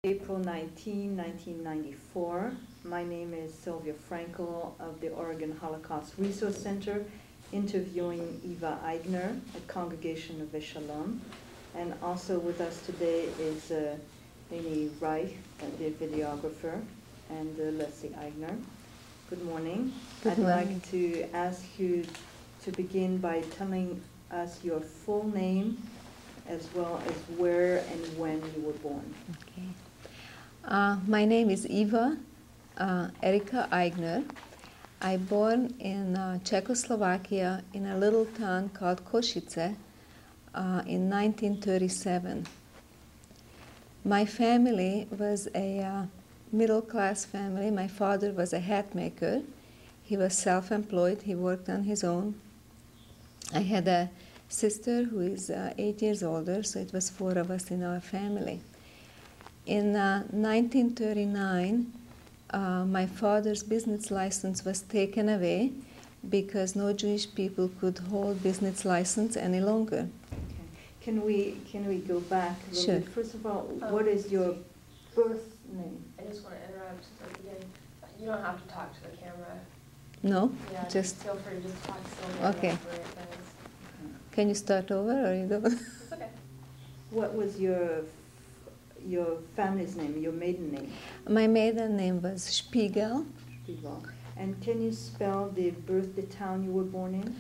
April 19, 1994. My name is Sylvia Frankel of the Oregon Holocaust Resource Center, interviewing Eva Aigner at Congregation of Shalom. And also with us today is Amy Reich, the videographer, and Leslie Aigner. Good morning. Good morning. I'd like to ask you to begin by telling us your full name as well as where and when you were born. Okay. My name is Eva Aigner. I born in Czechoslovakia in a little town called Košice in 1937. My family was a middle-class family. My father was a hat maker. He was self-employed. He worked on his own. I had a sister who is 8 years older, so it was 4 of us in our family. In 1939, my father's business license was taken away because no Jewish people could hold business license any longer. Okay. Can we go back a little bit? First of all, what is your birth name? I just want to interrupt at the beginning. You don't have to talk to the camera. No? Yeah, just feel free to just talk slowly. Okay. Can you start over, or you don't? It's okay. What was your family's name, your maiden name? My maiden name was Spiegel. Spiegel. And can you spell the town you were born in?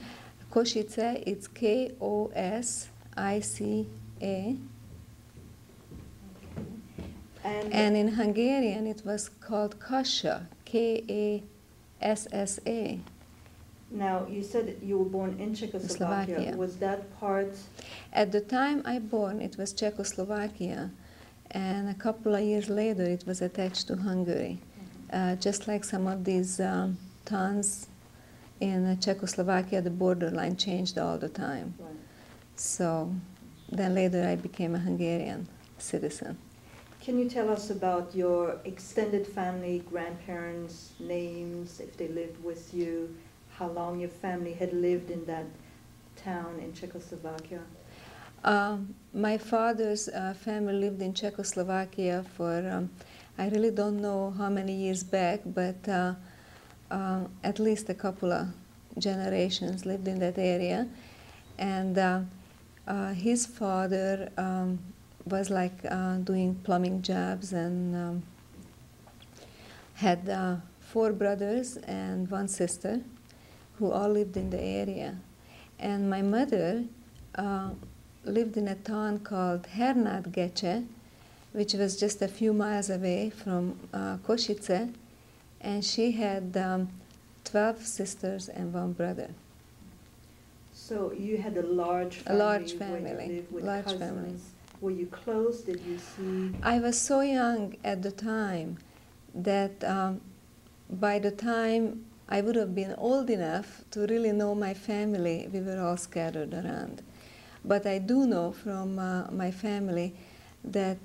Košice, it's K-O-S-I-C-A. Okay. And in Hungarian it was called Kassa, K-A-S-S-A. Now, you said that you were born in Czechoslovakia. Slovakia. Was that part? At the time I born, it was Czechoslovakia. And a couple of years later, it was attached to Hungary. Just like some of these towns in Czechoslovakia, the borderline changed all the time. Right. So then later I became a Hungarian citizen. Can you tell us about your extended family, grandparents' names, if they lived with you, how long your family had lived in that town in Czechoslovakia? My father's family lived in Czechoslovakia for, I really don't know how many years back, but at least a couple of generations lived in that area. And his father was like doing plumbing jobs and had 4 brothers and 1 sister who all lived in the area. And my mother lived in a town called Hernádgece, which was just a few miles away from Košice, and she had 12 sisters and 1 brother. So you had a large family. A large where family, you lived with large cousins. family. Were you close? Did you see? I was so young at the time that by the time I would have been old enough to really know my family, we were all scattered around. But I do know from my family that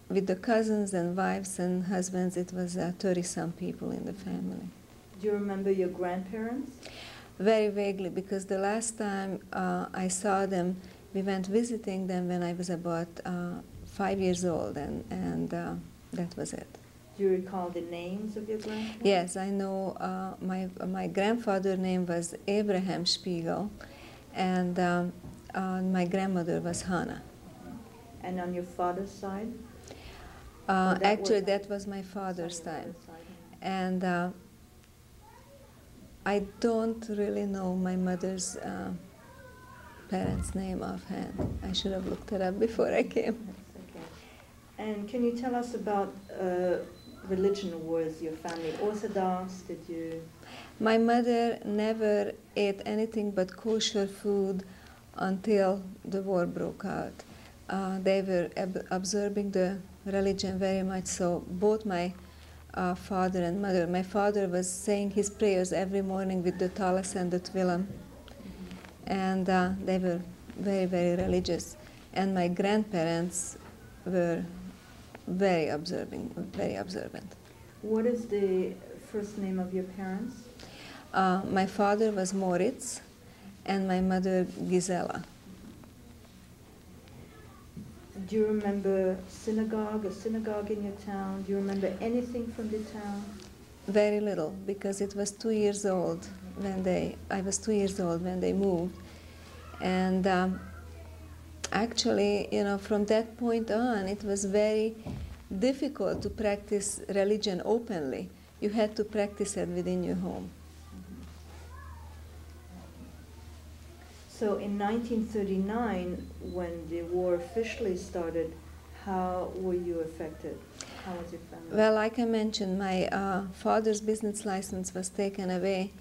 with the cousins and wives and husbands, it was 30-some people in the family. Do you remember your grandparents? Very vaguely, because the last time I saw them, we went visiting them when I was about 5 years old, and that was it. Do you recall the names of your grandparents? Yes, I know my grandfather's name was Abraham Spiegel, and my grandmother was Hannah. And on your father's side? Actually, that was my father's time. And I don't really know my mother's parents' name offhand. I should have looked it up before I came. That's okay. And can you tell us about religion? Was your family Orthodox? Did you? My mother never ate anything but kosher food until the war broke out. They were observing the religion very much so, both my father and mother. My father was saying his prayers every morning with the talis and the tefillin, and they were very, very religious. And my grandparents were very observant. What is the first name of your parents? My father was Moritz, and my mother Gisela. Do you remember a synagogue in your town? Do you remember anything from the town? Very little, because it was 2 years old I was 2 years old when they moved. And actually, from that point on, it was very difficult to practice religion openly. You had to practice it within your home. So in 1939, when the war officially started, how were you affected? How was your family? Well, like I mentioned, my father's business license was taken away,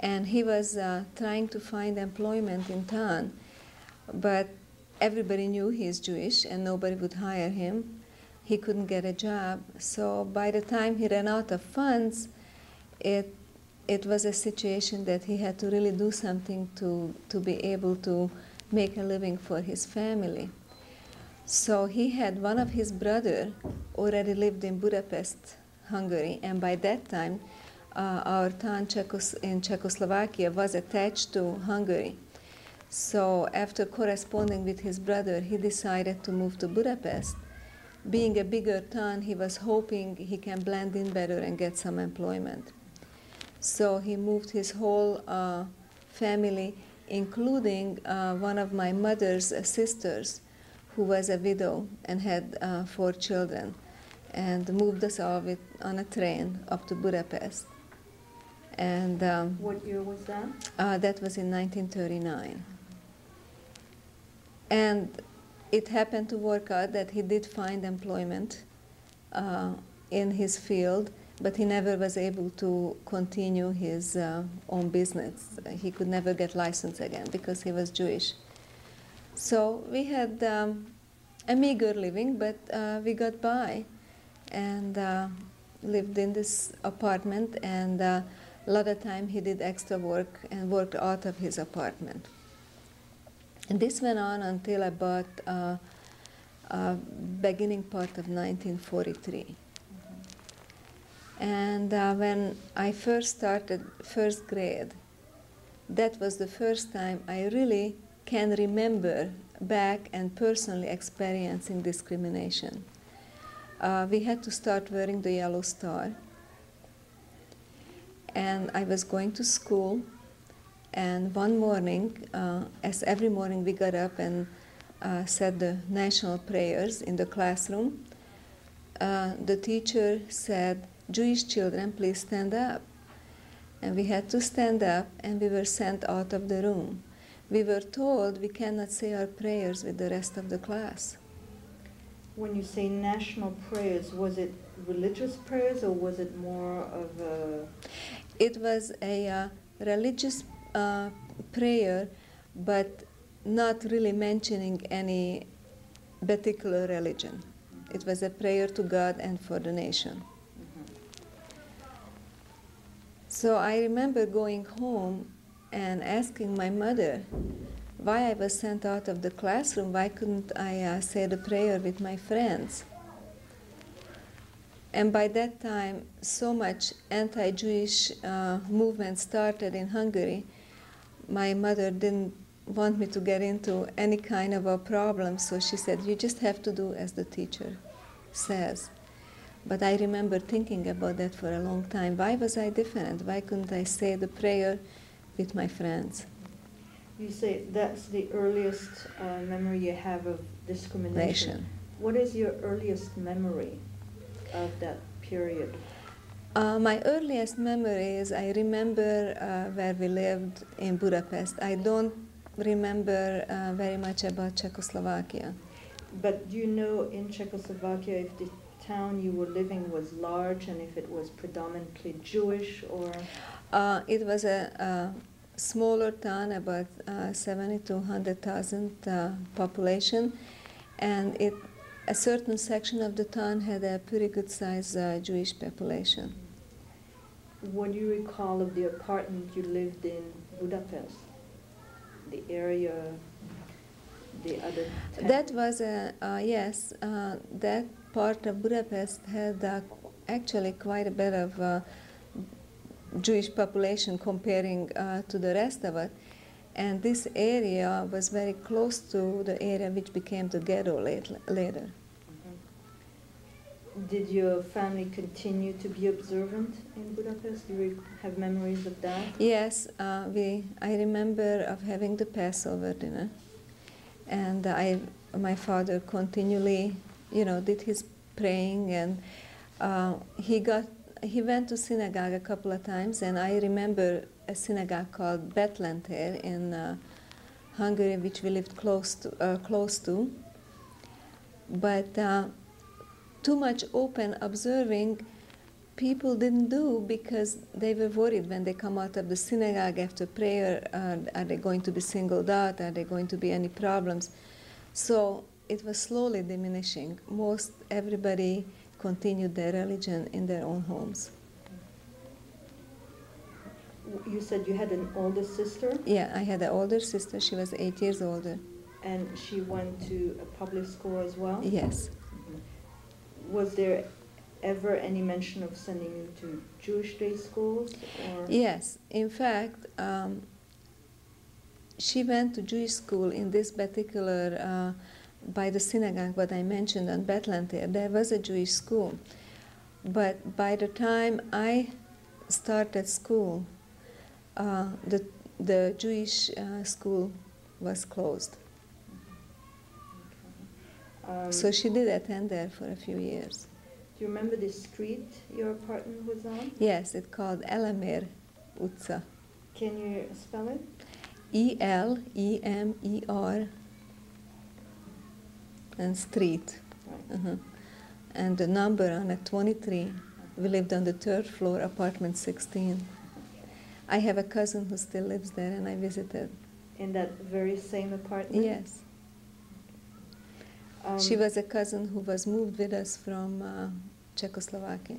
and he was trying to find employment in town, but everybody knew he's Jewish and nobody would hire him. He couldn't get a job. So by the time he ran out of funds, it was a situation that he had to really do something to be able to make a living for his family. So he had one of his brother already lived in Budapest, Hungary, and by that time our town in Czechoslovakia was attached to Hungary. So after corresponding with his brother, he decided to move to Budapest. Being a bigger town, he was hoping he can blend in better and get some employment. So he moved his whole family, including one of my mother's sisters, who was a widow and had 4 children, and moved us all on a train up to Budapest. And what year was that? That was in 1939. And it happened to work out that he did find employment in his field, but he never was able to continue his own business. He could never get licensed again because he was Jewish. So we had a meager living, but we got by and lived in this apartment, and a lot of time he did extra work and worked out of his apartment. And this went on until about beginning part of 1943. And when I first started first grade, that was the first time I really can remember back and personally experiencing discrimination. We had to start wearing the yellow star. And I was going to school, and one morning, as every morning we got up and said the national prayers in the classroom, the teacher said, "Jewish children, please stand up." And we had to stand up, and we were sent out of the room. We were told we cannot say our prayers with the rest of the class. When you say national prayers, was it religious prayers or was it more of a... It was a religious prayer, but not really mentioning any particular religion. It was a prayer to God and for the nation. So I remember going home and asking my mother why I was sent out of the classroom. Why couldn't I say the prayer with my friends? And by that time, so much anti-Jewish movement started in Hungary. My mother didn't want me to get into any kind of a problem, so she said, "You just have to do as the teacher says." But I remember thinking about that for a long time. Why was I different? Why couldn't I say the prayer with my friends? You say that's the earliest memory you have of discrimination. What is your earliest memory of that period? My earliest memory is I remember where we lived in Budapest. I don't remember very much about Czechoslovakia. But do you know in Czechoslovakia if the town you were living was large and if it was predominantly Jewish, or? It was a smaller town, about 70 to 100,000 population, and a certain section of the town had a pretty good size Jewish population. What do you recall of the apartment you lived in Budapest? The area, the other town? That was yes, that part of Budapest had actually quite a bit of Jewish population comparing to the rest of it. And this area was very close to the area which became the ghetto later. Did your family continue to be observant in Budapest? Do you have memories of that? Yes, I remember of having the Passover dinner, and my father continually, did his praying, and he went to synagogue a couple of times, and I remember a synagogue called Betlentér in Hungary, which we lived close to. But too much open observing people didn't do, because they were worried when they come out of the synagogue after prayer, are they going to be singled out? Are there going to be any problems? So it was slowly diminishing. Everybody continued their religion in their own homes. You said you had an older sister? Yeah, I had an older sister. She was 8 years older. And she went to a public school as well? Yes. Was there ever any mention of sending you to Jewish day schools? Or? Yes. In fact, she went to Jewish school in this particular, by the synagogue, what I mentioned on Betlentér. There was a Jewish school. But by the time I started school, the Jewish school was closed. So she did attend there for a few years. Do you remember the street your apartment was on? Yes, it's called Elemer utca. Can you spell it? Elemer and street. Right. And the number on it, 23. We lived on the 3rd floor, apartment 16. I have a cousin who still lives there, and I visited. In that very same apartment? Yes. She was a cousin who was moved with us from Czechoslovakia.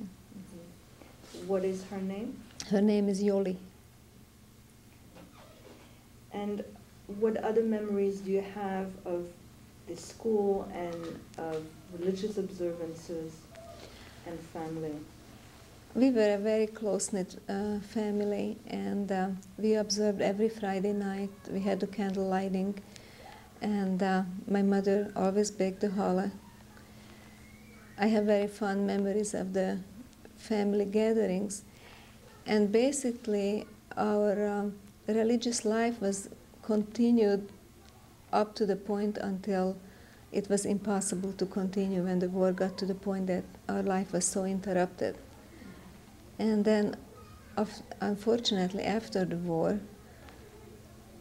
What is her name? Her name is Yoli. And what other memories do you have of the school and of religious observances and family? We were a very close-knit family, and we observed every Friday night. We had the candle lighting, and my mother always baked the challah. I have very fond memories of the family gatherings, and basically our religious life was continued up to the point until it was impossible to continue, when the war got to the point that our life was so interrupted. And then, unfortunately, after the war,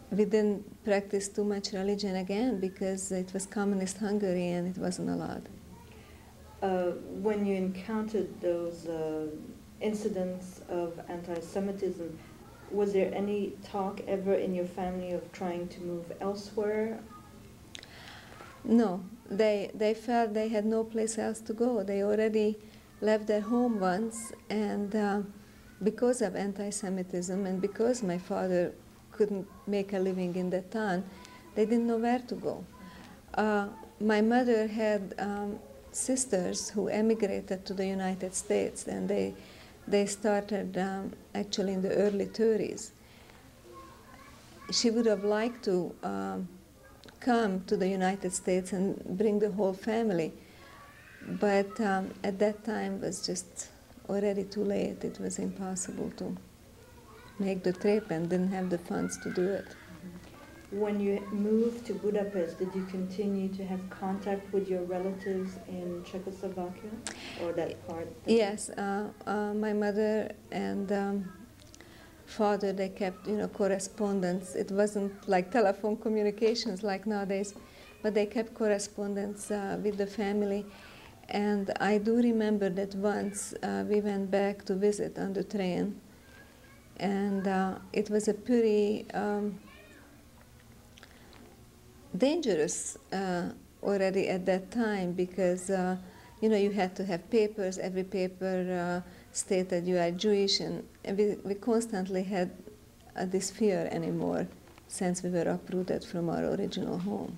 we didn't practice too much religion again, because it was communist Hungary and it wasn't allowed. When you encountered those incidents of anti-Semitism, was there any talk ever in your family of trying to move elsewhere? No, they felt they had no place else to go. They already left their home once, and because of anti-Semitism and because my father couldn't make a living in that town, they didn't know where to go. My mother had sisters who emigrated to the United States, and they started actually in the early 30s. She would have liked to come to the United States and bring the whole family, but at that time it was just already too late. It was impossible to make the trip, and didn't have the funds to do it. When you moved to Budapest, did you continue to have contact with your relatives in Czechoslovakia, or that part? Yes, my mother and father, they kept, correspondence. It wasn't like telephone communications like nowadays, but they kept correspondence with the family. And I do remember that once we went back to visit on the train, and it was a pretty dangerous already at that time, because you had to have papers. Every paper stated you are Jewish, and we constantly had this fear anymore, since we were uprooted from our original home.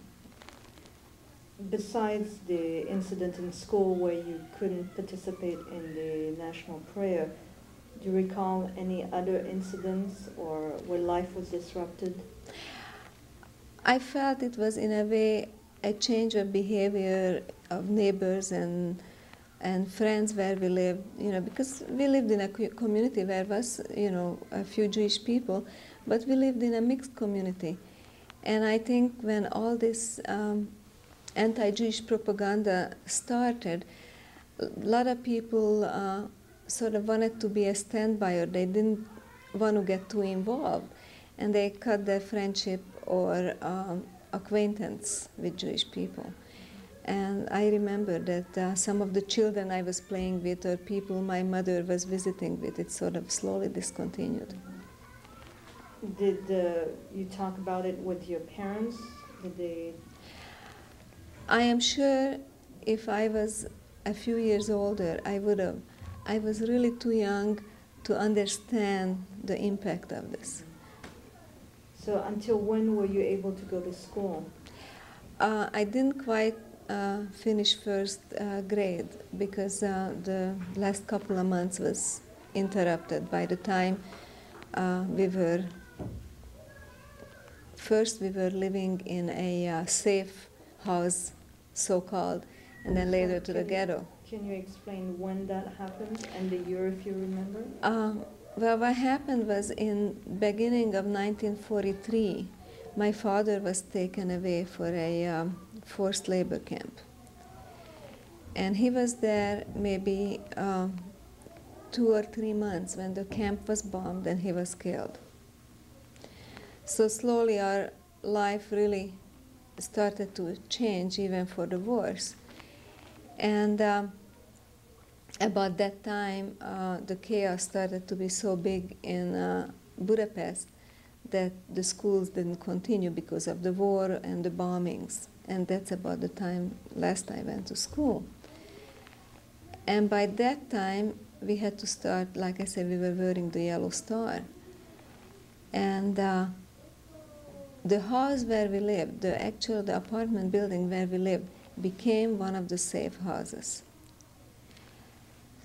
Besides the incident in school where you couldn't participate in the national prayer, do you recall any other incidents or where life was disrupted? I felt it was in a way a change of behavior of neighbors and friends where we lived, because we lived in a community where was, a few Jewish people, but we lived in a mixed community. And I think when all this anti-Jewish propaganda started, a lot of people sort of wanted to be a standby, or they didn't want to get too involved, and they cut their friendship or acquaintance with Jewish people. And I remember that some of the children I was playing with, or people my mother was visiting with, it sort of slowly discontinued. Did you talk about it with your parents? Did they? I am sure if I was a few years older, I would have. I was really too young to understand the impact of this. So until when were you able to go to school? I didn't quite finish first grade because the last couple of months was interrupted. By the time we were living in a safe house, so-called, and then later to the ghetto. Can you explain when that happened and the year, if you remember? Well, what happened was in beginning of 1943, my father was taken away for a forced labor camp. And he was there maybe 2 or 3 months when the camp was bombed and he was killed. So slowly our life really started to change, even for the worse. And about that time, the chaos started to be so big in Budapest that the schools didn't continue because of the war and the bombings. And that's about the time last I went to school. And by that time, we had to start, like I said, we were wearing the yellow star. And the house where we lived, the apartment building where we lived, became one of the safe houses.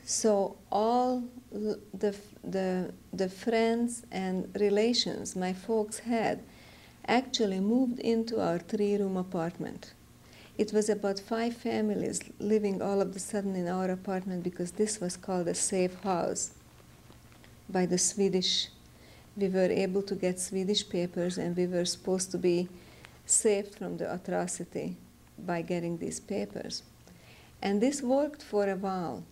So all the friends and relations my folks had actually moved into our 3-room apartment. It was about 5 families living all of a sudden in our apartment because this was called a safe house by the Swedish. We were able to get Swedish papers, and we were supposed to be saved from the atrocity by getting these papers. And this worked for a while,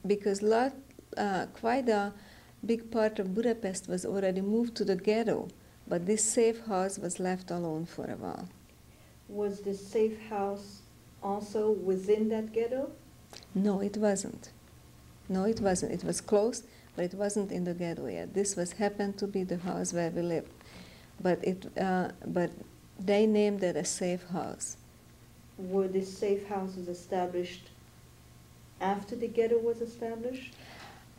because quite a big part of Budapest was already moved to the ghetto, but this safe house was left alone for a while. Was the safe house also within that ghetto? No, it wasn't. No, it wasn't. It was close, but it wasn't in the ghetto yet. This happened to be the house where we lived, but they named it a safe house. Were the safe houses established after the ghetto was established?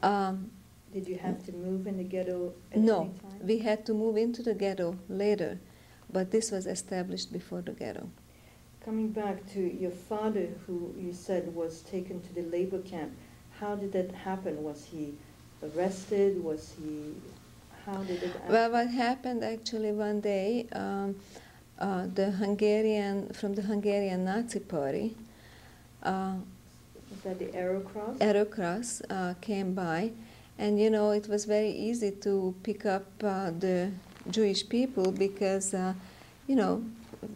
Did you have to move in the ghetto at any time? No, we had to move into the ghetto later, but this was established before the ghetto. Coming back to your father, who you said was taken to the labor camp, how did that happen? Was he arrested? How did it happen? Well, what happened actually one day, from the Hungarian Nazi Party, was that the Arrow Cross? Arrow Cross came by, and it was very easy to pick up the Jewish people because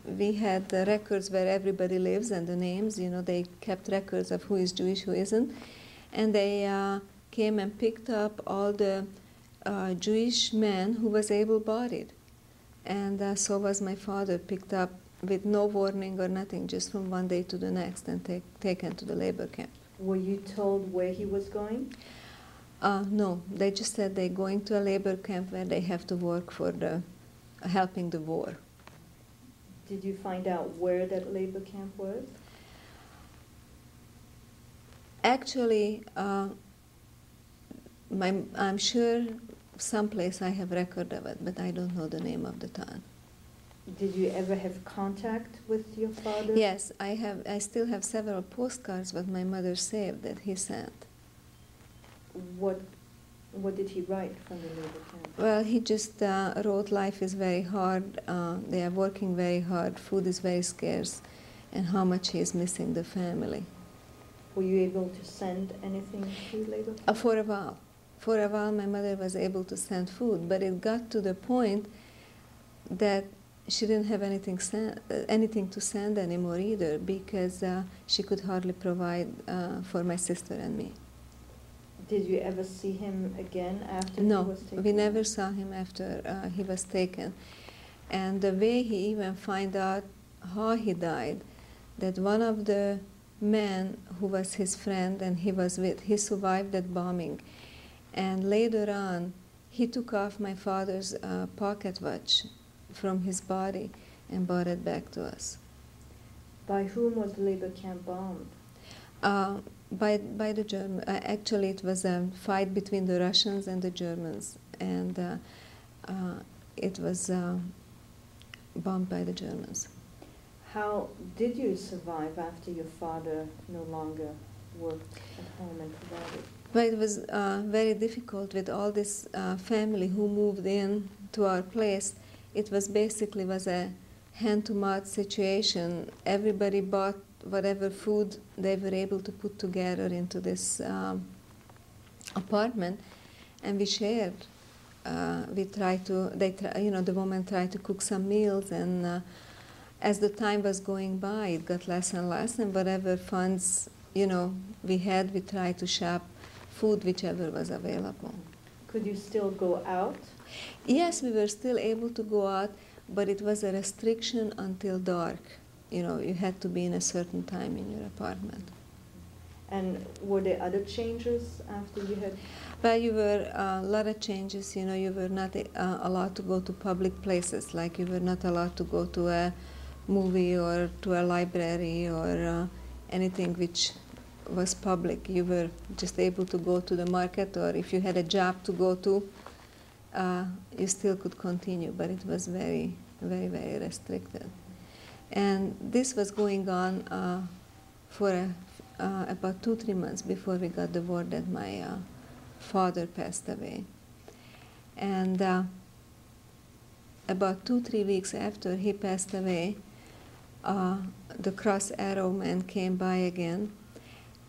we had the records where everybody lives and the names. They kept records of who is Jewish, who isn't, and they came and picked up all the Jewish men who was able-bodied, and so was my father, picked up with no warning or nothing, just from one day to the next, and taken to the labor camp. Were you told where he was going? No, they just said they're going to a labor camp where they have to work for helping the war. Did you find out where that labor camp was? Actually, I'm sure someplace I have record of it, but I don't know the name of the town. Did you ever have contact with your father? Yes, I still have several postcards that my mother saved that he sent. What What did he write from the labor camp? Well, he just wrote life is very hard, they are working very hard, food is very scarce, and how much he is missing the family. Were you able to send anything to labor camp? For a while. For a while my mother was able to send food, but it got to the point that she didn't have anything to send anymore either, because she could hardly provide for my sister and me. Did you ever see him again after No, he was taken? we never saw him after he was taken. And the way he even found out how he died, that one of the men who was his friend and he was with, he survived that bombing. And later on, he took off my father's pocket watch from his body and brought it back to us. By whom was the labor camp bombed? By the Germans. Actually, it was a fight between the Russians and the Germans, and it was bombed by the Germans. How did you survive after your father no longer worked at home and provided? Well, it was very difficult with all this family who moved in to our place. It was basically a hand-to-mouth situation. Everybody bought whatever food they were able to put together into this apartment, and we shared. The woman tried to cook some meals, and as the time was going by, it got less and less, and whatever funds, we had, we tried to shop food, whichever was available. Could you still go out? Yes, we were still able to go out, but it was a restriction until dark. You had to be in a certain time in your apartment. And were there other changes after you had? Well, you were a lot of changes. You were not allowed to go to public places, like you were not allowed to go to a movie or to a library or anything which was public. You were just able to go to the market, or if you had a job to go to, you still could continue, but it was very, very, very restricted. And this was going on for about 2-3 months before we got the word that my father passed away. And about 2-3 weeks after he passed away, the Cross Arrow men came by again,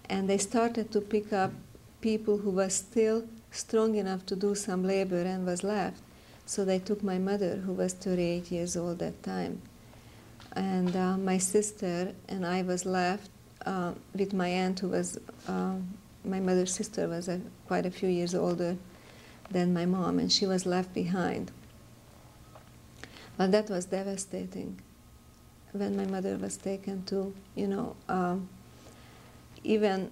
and they started to pick up people who were still strong enough to do some labor and was left. So they took my mother, who was 38 years old at the time. And my sister and I was left with my aunt, who was, my mother's sister was quite a few years older than my mom, and she was left behind. Well, that was devastating when my mother was taken too. Even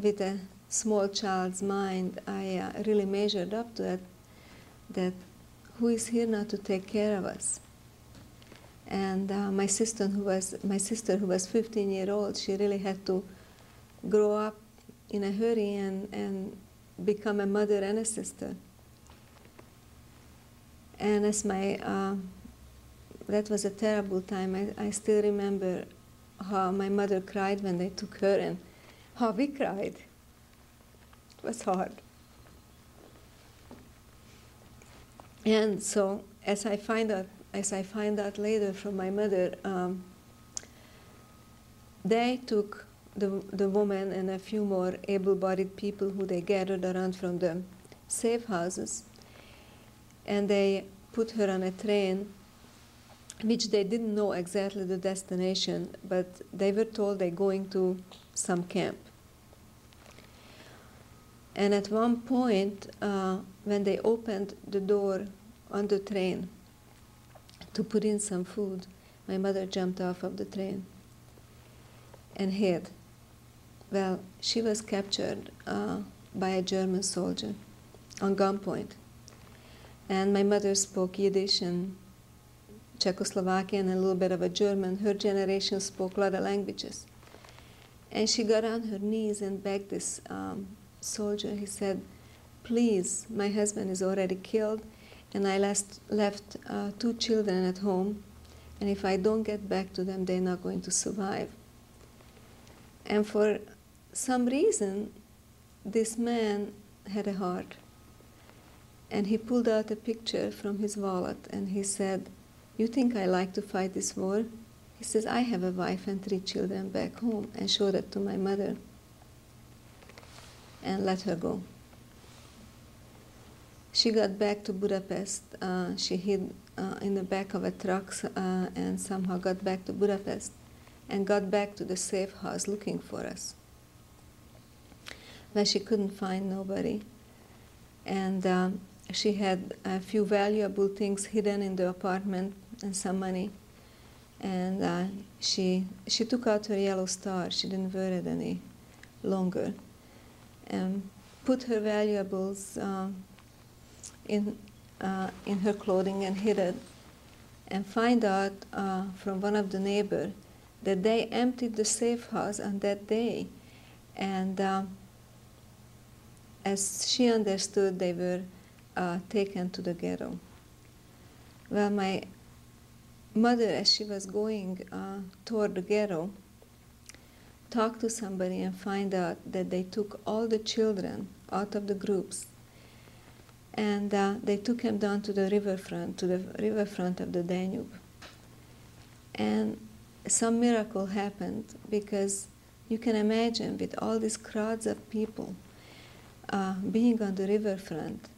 with a small child's mind, I really measured up to it, that who is here now to take care of us? And my sister, who was 15 years old, she really had to grow up in a hurry and become a mother and a sister. And as that was a terrible time. I still remember how my mother cried when they took her, and how we cried. It was hard. And so, as I find out later from my mother, they took the woman and a few more able-bodied people who they gathered around from the safe houses, and they put her on a train, which they didn't know exactly the destination, but they were told they're going to some camp. And at one point, when they opened the door on the train to put in some food, my mother jumped off of the train and hid. Well, she was captured by a German soldier on gunpoint. And my mother spoke Yiddish and Czechoslovakian and a little bit of a German. Her generation spoke a lot of languages. And she got on her knees and begged this soldier. He said, "Please, my husband is already killed, and I left 2 children at home, and if I don't get back to them, they're not going to survive." And for some reason, this man had a heart. And he pulled out a picture from his wallet and he said, "You think I like to fight this war?" He says, "I have a wife and 3 children back home," and showed it to my mother and let her go. She got back to Budapest. She hid in the back of a truck and somehow got back to Budapest and got back to the safe house looking for us, where she couldn't find nobody. And she had a few valuable things hidden in the apartment and some money. And she took out her yellow star. She didn't wear it any longer. And put her valuables in her clothing and hid it. And find out from one of the neighbors that they emptied the safe house on that day. And as she understood, they were taken to the ghetto. Well, my mother, as she was going toward the ghetto, talked to somebody and find out that they took all the children out of the groups and they took them down to the riverfront of the Danube. And some miracle happened, because you can imagine with all these crowds of people being on the riverfront,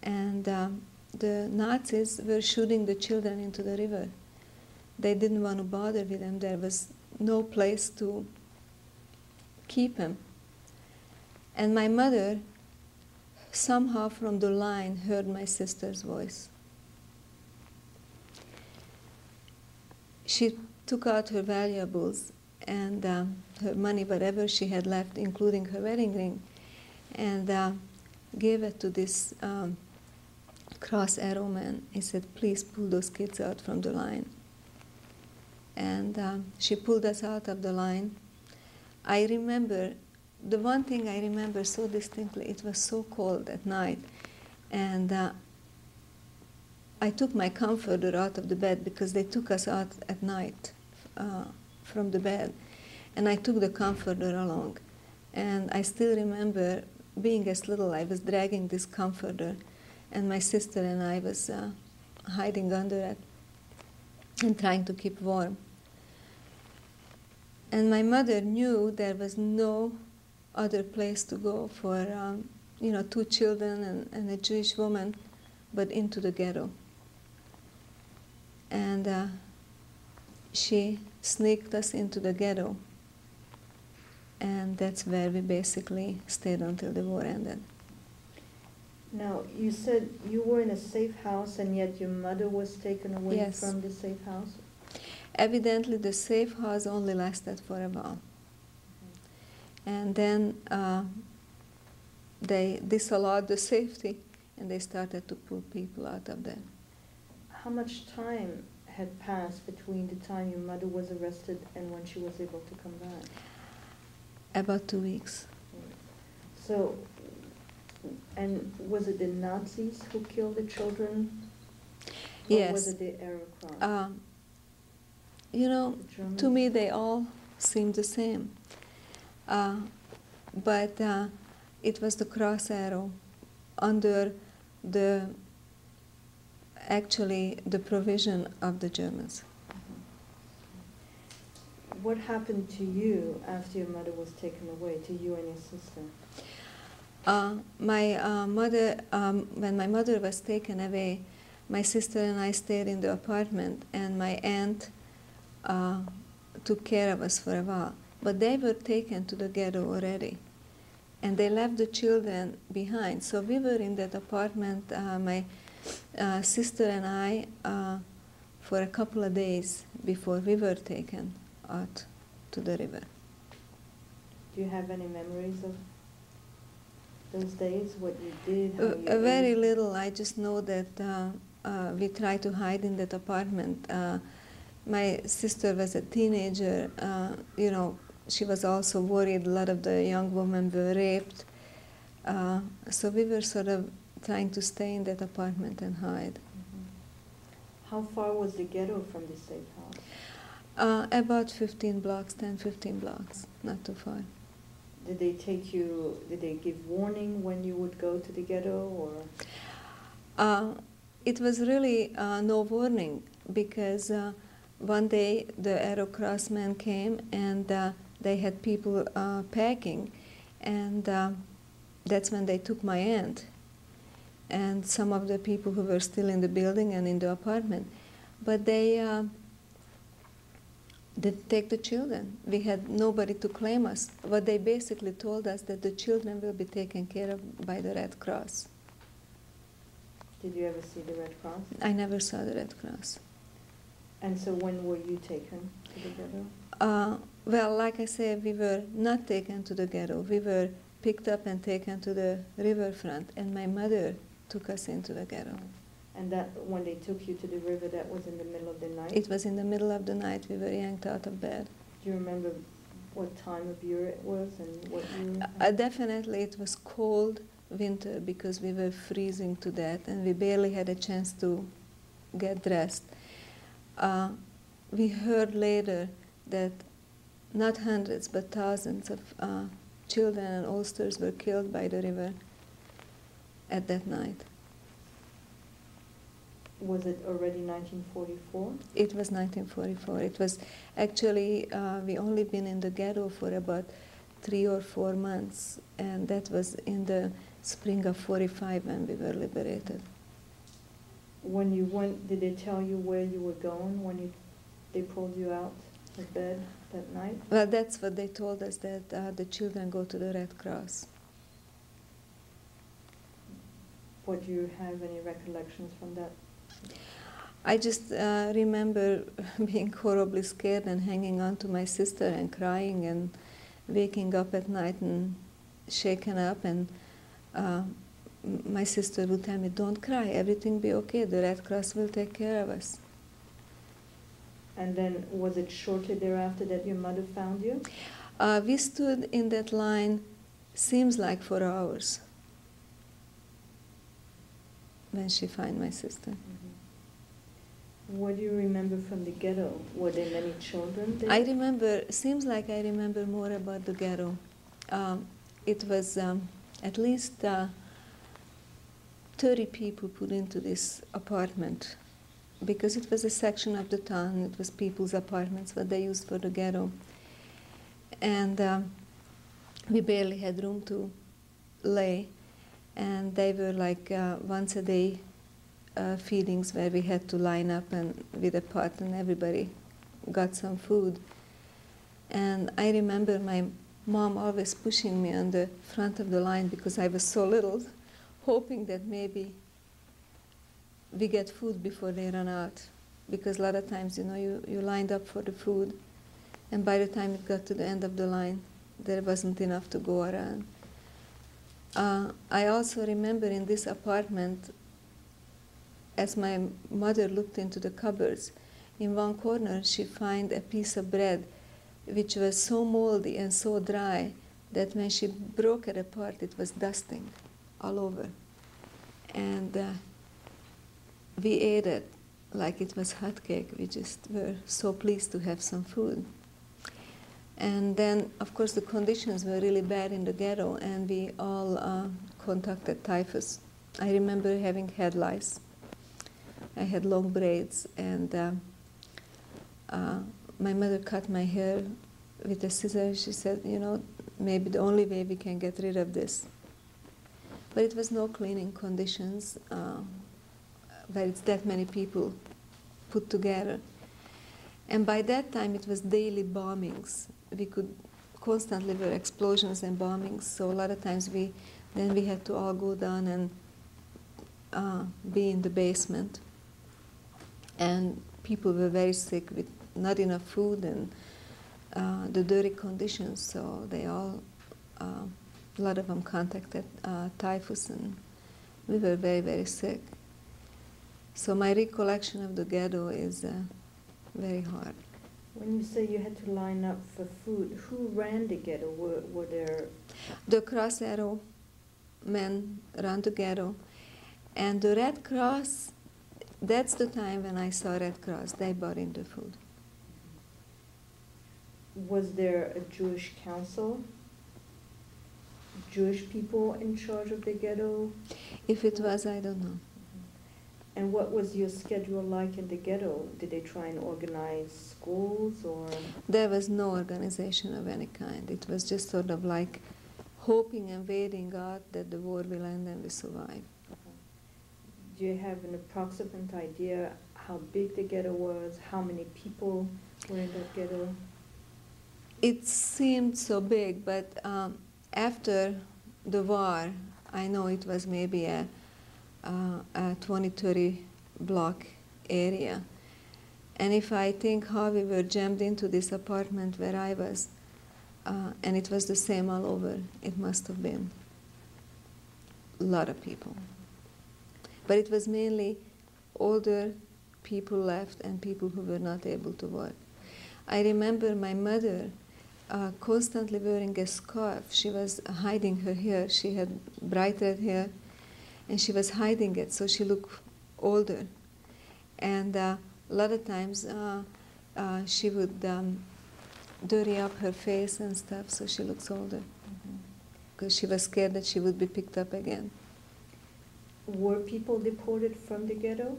and the Nazis were shooting the children into the river. They didn't want to bother with them. There was no place to keep them. And my mother, somehow from the line, heard my sister's voice. She took out her valuables and her money, whatever she had left, including her wedding ring, and gave it to this cross arrow man. He said, "Please pull those kids out from the line." And she pulled us out of the line. I remember, the one thing I remember so distinctly, it was so cold at night. And I took my comforter out of the bed, because they took us out at night from the bed. And I took the comforter along. And I still remember, being as little, I was dragging this comforter, and my sister and I was hiding under it and trying to keep warm. And my mother knew there was no other place to go for 2 children and a Jewish woman, but into the ghetto. And she sneaked us into the ghetto, and that's where we basically stayed until the war ended. Now, you said you were in a safe house, and yet your mother was taken away Yes. from the safe house? Evidently, the safe house only lasted for a while. And then they disallowed the safety, and they started to pull people out of there. How much time had passed between the time your mother was arrested and when she was able to come back? About 2 weeks. So, and was it the Nazis who killed the children? Or Yes. was it the Arab crowd? The To me they all seem the same. But it was the cross arrow under the provision of the Germans. What happened to you after your mother was taken away, to you and your sister? My mother, when my mother was taken away, my sister and I stayed in the apartment, and my aunt took care of us for a while. But they were taken to the ghetto already, and they left the children behind. So we were in that apartment, my sister and I, for a couple of days before we were taken out to the river. Do you have any memories of those days, what you did, how you Very ate? little. I just know that we tried to hide in that apartment. My sister was a teenager. She was also worried. A lot of the young women were raped. So we were sort of trying to stay in that apartment and hide. Mm-hmm. How far was the ghetto from the safe house? About 15 blocks, 10, 15 blocks, not too far. Did they give warning when you would go to the ghetto, or? It was really no warning, because one day the Arrow Cross men came and they had people packing, and that's when they took my aunt and some of the people who were still in the building and in the apartment. But they didn't take the children. We had nobody to claim us. But they basically told us that the children will be taken care of by the Red Cross. Did you ever see the Red Cross? I never saw the Red Cross. And so when were you taken to the ghetto? Well, like I said, we were not taken to the ghetto. We were picked up and taken to the riverfront, and my mother took us into the ghetto. And that when they took you to the river, that was in the middle of the night? It was in the middle of the night. We were yanked out of bed. Do you remember what time of year it was and what year? Definitely it was cold winter, because we were freezing to death and we barely had a chance to get dressed. We heard later that not hundreds but thousands of children and oldsters were killed by the river at that night. Was it already 1944? It was 1944. It was actually, we only been in the ghetto for about 3 or 4 months, and that was in the spring of 45 when we were liberated. When you went, did they tell you where you were going when they pulled you out of bed that night? Well, that's what they told us, that the children go to the Red Cross. What do you have any recollections from that? I just remember being horribly scared and hanging on to my sister and crying and waking up at night and shaken up, and my sister would tell me, "Don't cry, everything will be okay, the Red Cross will take care of us." And then was it shortly thereafter that your mother found you? We stood in that line, seems like for hours, when she found my sister. What do you remember from the ghetto? Were there many children there? I remember, seems like I remember more about the ghetto. It was at least 30 people put into this apartment, because it was a section of the town, it was people's apartments, what they used for the ghetto. And we barely had room to lay, and they were like once a day feedings where we had to line up and with a pot and everybody got some food. And I remember my mom always pushing me on the front of the line because I was so little, hoping that maybe we get food before they run out. Because a lot of times, you know, you lined up for the food, and by the time it got to the end of the line, there wasn't enough to go around. I also remember in this apartment, as my mother looked into the cupboards, in one corner she found a piece of bread which was so moldy and so dry that when she broke it apart, it was dusting all over. And we ate it like it was hot cake. We just were so pleased to have some food. And then, of course, the conditions were really bad in the ghetto, and we all contracted typhus. I remember having head lice. I had long braids, and my mother cut my hair with a scissor. She said, you know, maybe the only way we can get rid of this. But it was no cleaning conditions where it's that many people put together. And by that time, it was daily bombings. We could constantly were explosions and bombings. So a lot of times we had to all go down and be in the basement. And people were very sick with not enough food and the dirty conditions. So they all, a lot of them contacted typhus, and we were very, very sick. So my recollection of the ghetto is very hard. When you say you had to line up for food, who ran the ghetto? Were there... The Cross Arrow men ran the ghetto. And the Red Cross, that's the time when I saw Red Cross. They brought in the food. Was there a Jewish council Jewish people in charge of the ghetto? If it was, I don't know. And what was your schedule like in the ghetto? Did they try and organize schools or? There was no organization of any kind. It was just sort of like hoping and waiting God that the war will end and we survive. Do you have an approximate idea how big the ghetto was, how many people were in that ghetto? It seemed so big, but after the war, I know it was maybe a 20-30 block area. And if I think how we were jammed into this apartment where I was, and it was the same all over, it must have been a lot of people. But it was mainly older people left and people who were not able to work. I remember my mother constantly wearing a scarf. She was hiding her hair. She had bright red hair, and she was hiding it so she looked older. And a lot of times she would dirty up her face and stuff so she looks older, because she was scared that she would be picked up again. Were people deported from the ghetto?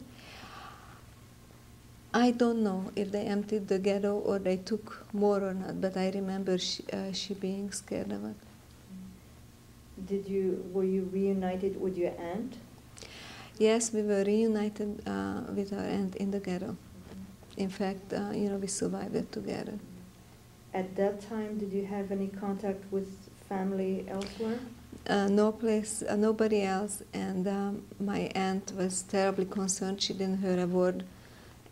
I don't know if they emptied the ghetto or they took more or not, but I remember she being scared of it. Were you reunited with your aunt? Yes, we were reunited with our aunt in the ghetto. In fact, we survived it together. At that time, did you have any contact with family elsewhere? Nobody else, and my aunt was terribly concerned. She didn't hear a word,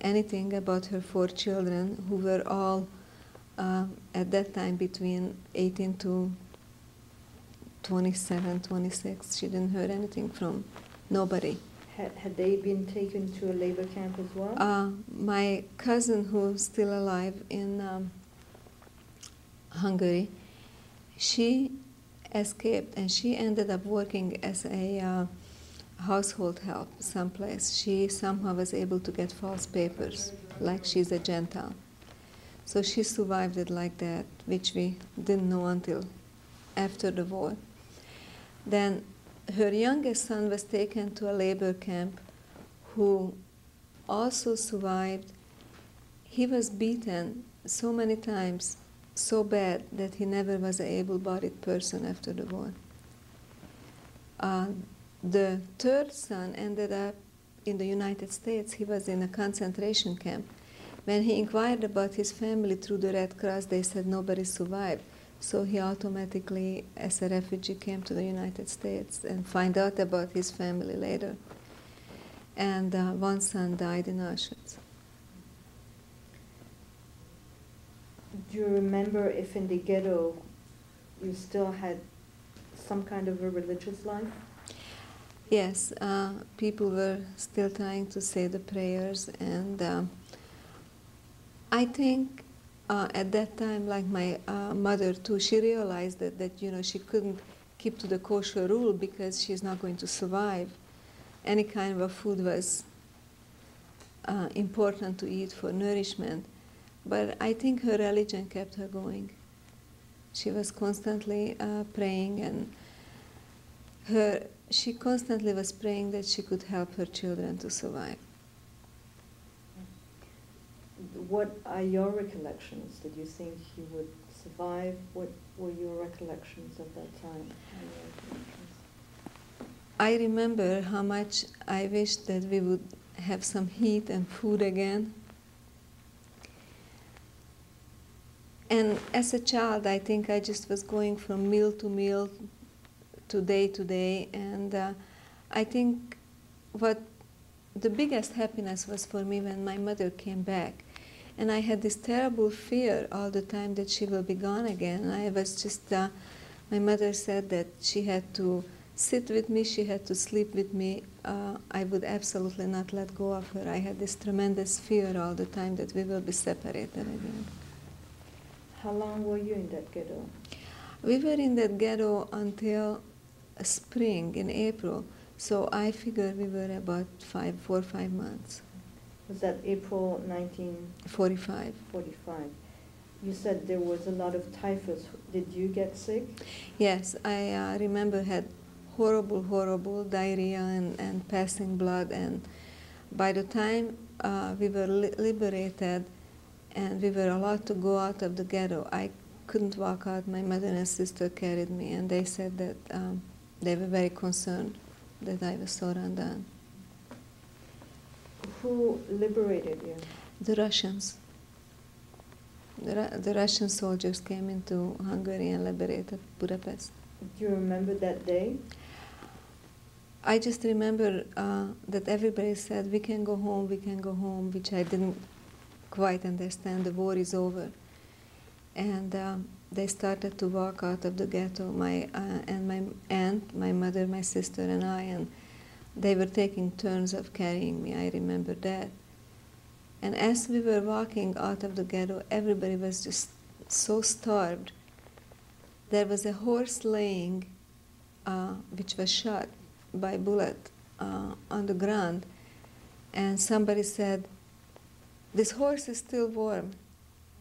anything about her 4 children, who were all at that time between 18 to 27, 26. She didn't hear anything from nobody. Had they been taken to a labor camp as well? My cousin, who's still alive in Hungary, she escaped and she ended up working as a household help someplace. She somehow was able to get false papers, like she's a Gentile. So she survived it like that, which we didn't know until after the war. Then her youngest son was taken to a labor camp, who also survived. He was beaten so many times, so bad, that he never was an able-bodied person after the war. The third son ended up in the United States. He was in a concentration camp. When he inquired about his family through the Red Cross, they said nobody survived. So he automatically, as a refugee, came to the United States and find out about his family later. And one son died in Auschwitz. Do you remember if in the ghetto you still had some kind of a religious life? Yes, people were still trying to say the prayers, and I think at that time, like my mother too, she realized that she couldn't keep to the kosher rule because she's not going to survive. Any kind of a food was important to eat for nourishment, but I think her religion kept her going. She was constantly praying, and she constantly was praying that she could help her children to survive. What are your recollections? Did you think you would survive? What were your recollections of that time? I remember how much I wished that we would have some heat and food again. And as a child, I think I just was going from meal to meal, to day, and I think what the biggest happiness was for me when my mother came back. And I had this terrible fear all the time that she will be gone again. And I was just, my mother said that she had to sit with me, she had to sleep with me. I would absolutely not let go of her. I had this tremendous fear all the time that we will be separated again. How long were you in that ghetto? We were in that ghetto until spring, in April. So I figure we were about 4 or 5 months. Was that April 1945? 45. You said there was a lot of typhus. Did you get sick? Yes, I remember had horrible diarrhea and passing blood, and by the time we were liberated and we were allowed to go out of the ghetto, I couldn't walk out. My mother and sister carried me, and they said that they were very concerned that I was so run down. Who liberated you? The Russians. The Russian soldiers came into Hungary and liberated Budapest. Do you remember that day? I just remember that everybody said, we can go home, which I didn't quite understand. The war is over. And they started to walk out of the ghetto, my aunt, my mother, my sister, and I, and they were taking turns of carrying me. I remember that. And as we were walking out of the ghetto, everybody was just so starved. There was a horse laying, which was shot by bullet on the ground, and somebody said, "This horse is still warm."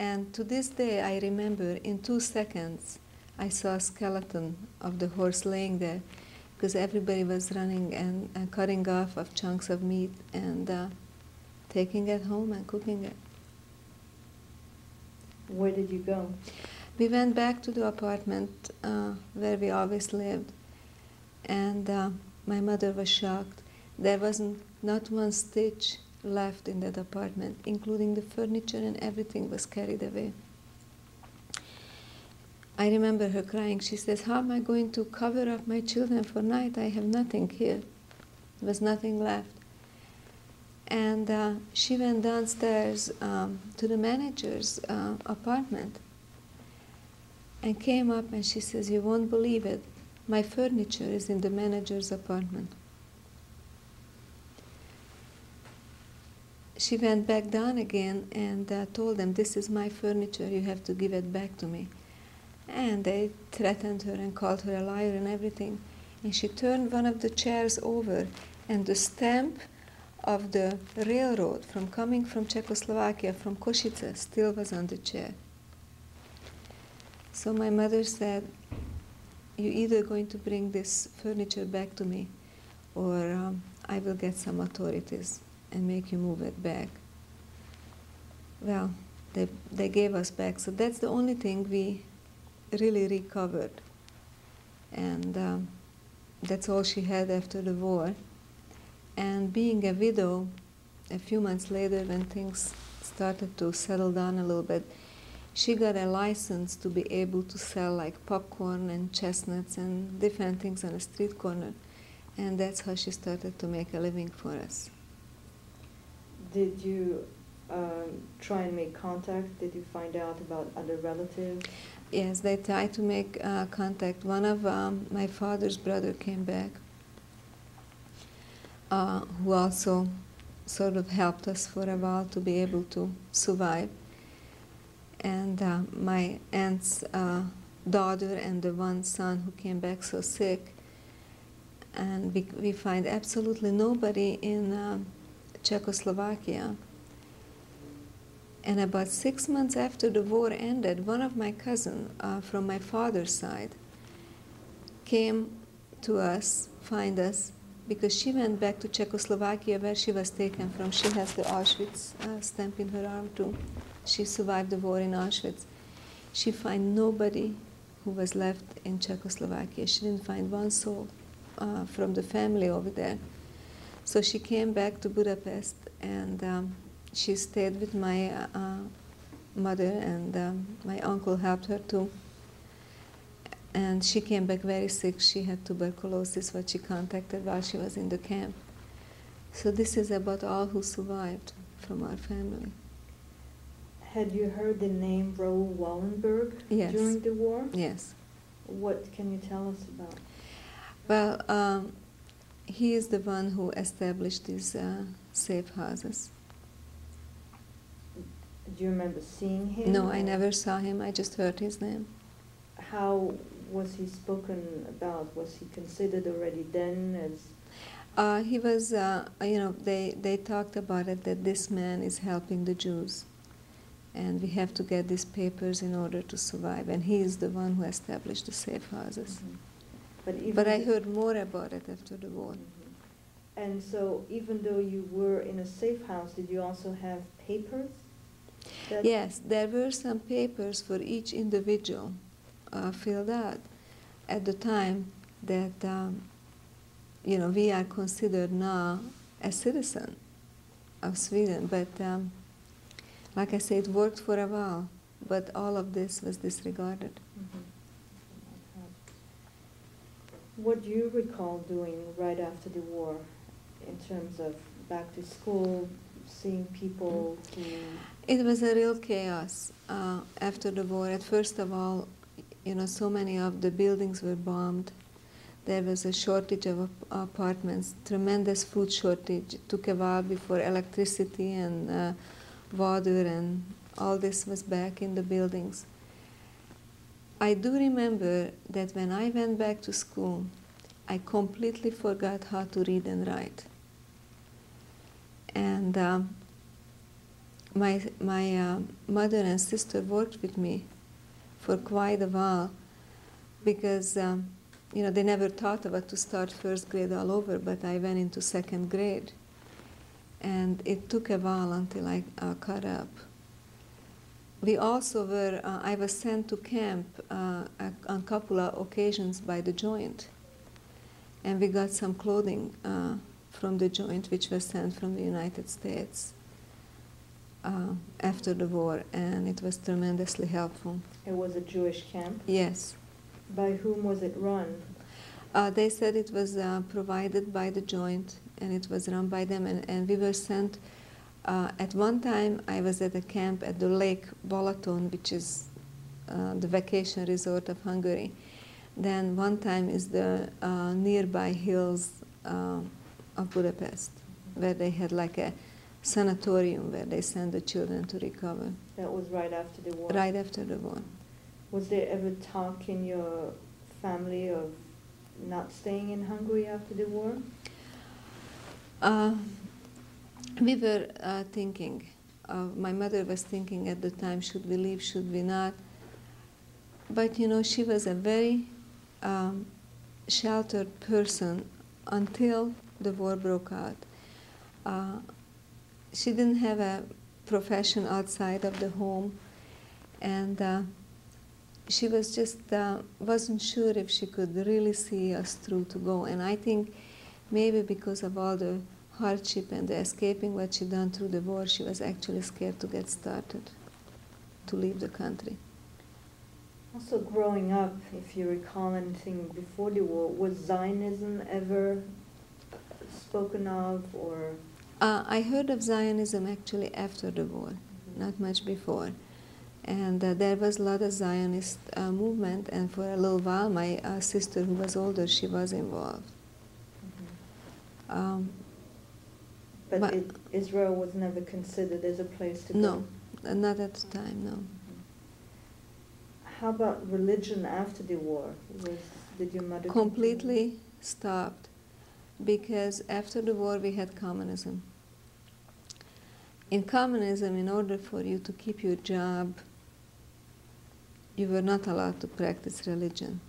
And to this day, I remember in 2 seconds, I saw a skeleton of the horse laying there, because everybody was running and cutting off of chunks of meat and taking it home and cooking it. Where did you go? We went back to the apartment where we always lived, and my mother was shocked. There wasn't not one stitch left in that apartment, including the furniture, and everything was carried away. I remember her crying. She says, "How am I going to cover up my children for night? I have nothing here." There was nothing left. And she went downstairs to the manager's apartment and came up, and she says, "You won't believe it. My furniture is in the manager's apartment." She went back down again and told them, "This is my furniture, you have to give it back to me." And they threatened her and called her a liar and everything. And she turned one of the chairs over, and the stamp of the railroad coming from Czechoslovakia, from Košice, still was on the chair. So my mother said, "You're either going to bring this furniture back to me, or I will get some authorities and make you move it back." Well, they gave us back. So that's the only thing we really recovered. And that's all she had after the war. And being a widow, a few months later, when things started to settle down a little bit, she got a license to be able to sell like popcorn and chestnuts and different things on a street corner. And that's how she started to make a living for us. Did you try and make contact? Did you find out about other relatives? Yes, they tried to make contact. One of my father's brother came back, who also sort of helped us for a while to be able to survive. And my aunt's daughter and the one son who came back so sick. And we find absolutely nobody in Czechoslovakia. And about 6 months after the war ended, one of my cousins from my father's side came to us, find us, because she went back to Czechoslovakia where she was taken from. She has the Auschwitz stamp in her arm too. She survived the war in Auschwitz. She found nobody who was left in Czechoslovakia. She didn't find one soul from the family over there. So she came back to Budapest, and she stayed with my mother, and my uncle helped her too. And she came back very sick. She had tuberculosis, what she contacted while she was in the camp. So this is about all who survived from our family. Had you heard the name Raoul Wallenberg Yes. during the war? Yes. What can you tell us about? Well, he is the one who established these safe houses. Do you remember seeing him? No, I never saw him. I just heard his name. How was he spoken about? Was he considered already then as... He was, they talked about it, that this man is helping the Jews. and we have to get these papers in order to survive. And he is the one who established the safe houses. But I heard more about it after the war. And so even though you were in a safe house, did you also have papers? Yes, there were some papers for each individual filled out at the time that we are considered now a citizen of Sweden. But like I said, it worked for a while, but all of this was disregarded. What do you recall doing right after the war in terms of back to school, seeing people who... It was a real chaos after the war. At first of all, so many of the buildings were bombed. There was a shortage of apartments, tremendous food shortage. It took a while before electricity and water and all this was back in the buildings. I do remember that when I went back to school, I completely forgot how to read and write. And my mother and sister worked with me for quite a while because they never thought about to start first grade all over, but I went into second grade. And it took a while until I caught up. We also were, I was sent to camp on a couple of occasions by the Joint. And we got some clothing from the Joint, which was sent from the United States after the war, and it was tremendously helpful. It was a Jewish camp? Yes. By whom was it run? They said it was provided by the Joint, and it was run by them, and we were sent. At one time, I was at a camp at the Lake Balaton, which is the vacation resort of Hungary. Then one time is the nearby hills of Budapest, where they had like a sanatorium where they send the children to recover. That was right after the war? Right after the war. Was there ever talk in your family of not staying in Hungary after the war? We were thinking. My mother was thinking at the time, should we leave, should we not? But she was a very sheltered person until the war broke out. She didn't have a profession outside of the home, and she was just wasn't sure if she could really see us through to go. And I think maybe because of all the hardship and the escaping what she'd done through the war, she was actually scared to get started, to leave the country. Also growing up, if you recall anything before the war, was Zionism ever spoken of, or? I heard of Zionism actually after the war, not much before. And there was a lot of Zionist movement, and for a little while my sister, who was older, she was involved. But Israel was never considered as a place to go? No, not at the time, no. How about religion after the war? Did your mother completely stopped, because after the war we had communism. In communism, in order for you to keep your job, you were not allowed to practice religion.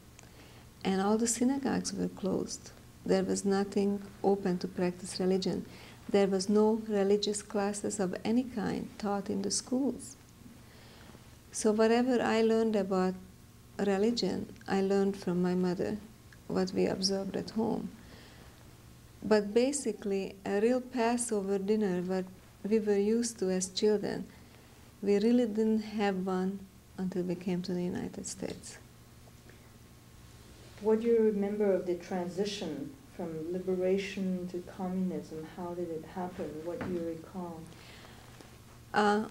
And all the synagogues were closed. There was nothing open to practice religion. There was no religious classes of any kind taught in the schools. So whatever I learned about religion, I learned from my mother, what we observed at home. But basically, a real Passover dinner, what we were used to as children, we really didn't have one until we came to the United States. What do you remember of the transition from liberation to communism? How did it happen? What do you recall?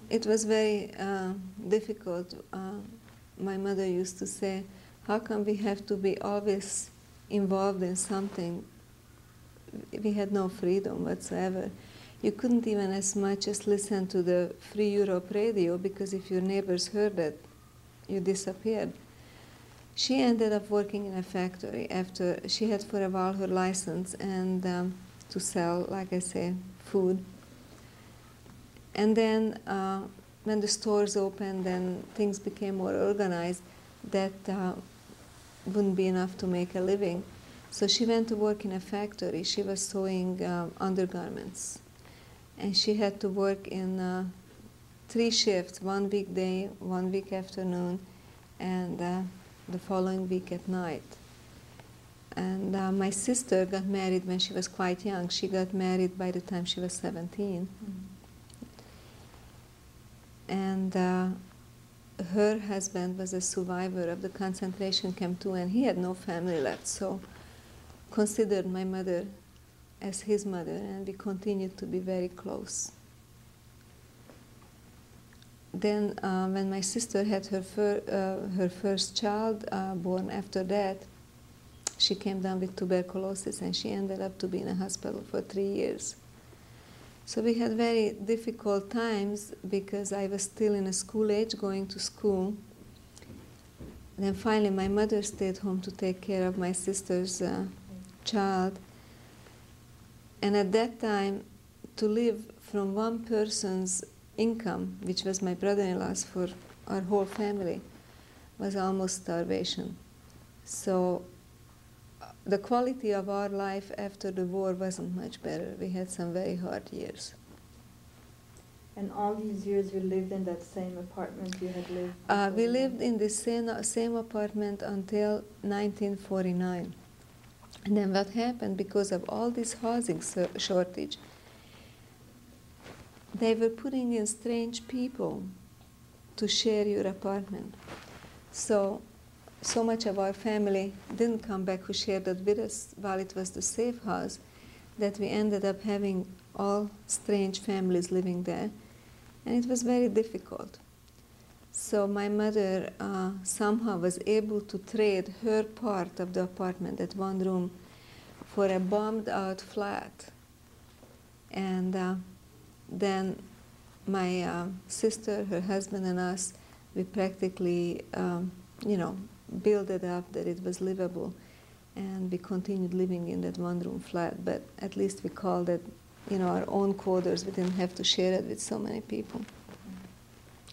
It was very difficult. My mother used to say, how come we have to be always involved in something? We had no freedom whatsoever. You couldn't even as much as listen to the Free Europe radio, because if your neighbors heard it, you disappeared. She ended up working in a factory after she had for a while her license and to sell, like I say, food. And then when the stores opened and things became more organized, that wouldn't be enough to make a living. So she went to work in a factory. She was sewing undergarments. And she had to work in 3 shifts, 1 weekday, 1 week afternoon, and the following week at night. And my sister got married when she was quite young. She got married by the time she was 17. And her husband was a survivor of the concentration camp too, and he had no family left, so considered my mother as his mother, and we continued to be very close. Then when my sister had her first child born after that, she came down with tuberculosis, and she ended up to be in a hospital for 3 years. So we had very difficult times because I was still in a school age, going to school. Then finally my mother stayed home to take care of my sister's child. And at that time, to live from one person's income, which was my brother-in-law's for our whole family, was almost starvation. So the quality of our life after the war wasn't much better. We had some very hard years. And all these years you lived in that same apartment you had lived? We lived in the same apartment until 1949. And then what happened, because of all this housing shortage, they were putting in strange people to share your apartment. So much of our family didn't come back who shared it with us while it was the safe house, that we ended up having all strange families living there. And it was very difficult. So my mother somehow was able to trade her part of the apartment, that 1 room, for a bombed out flat. And then my sister, her husband, and us, we practically, built it up that it was livable. And we continued living in that 1 room flat, but at least we called it, our own quarters. We didn't have to share it with so many people.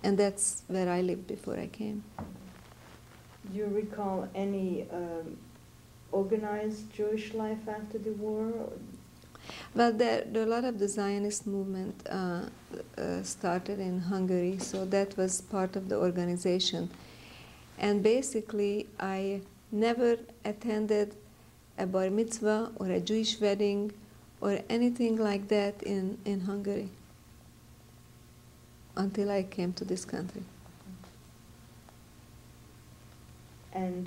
And that's where I lived before I came. Do you recall any organized Jewish life after the war? Well, a lot of the Zionist movement started in Hungary, so that was part of the organization. And basically, I never attended a bar mitzvah or a Jewish wedding or anything like that in Hungary until I came to this country. And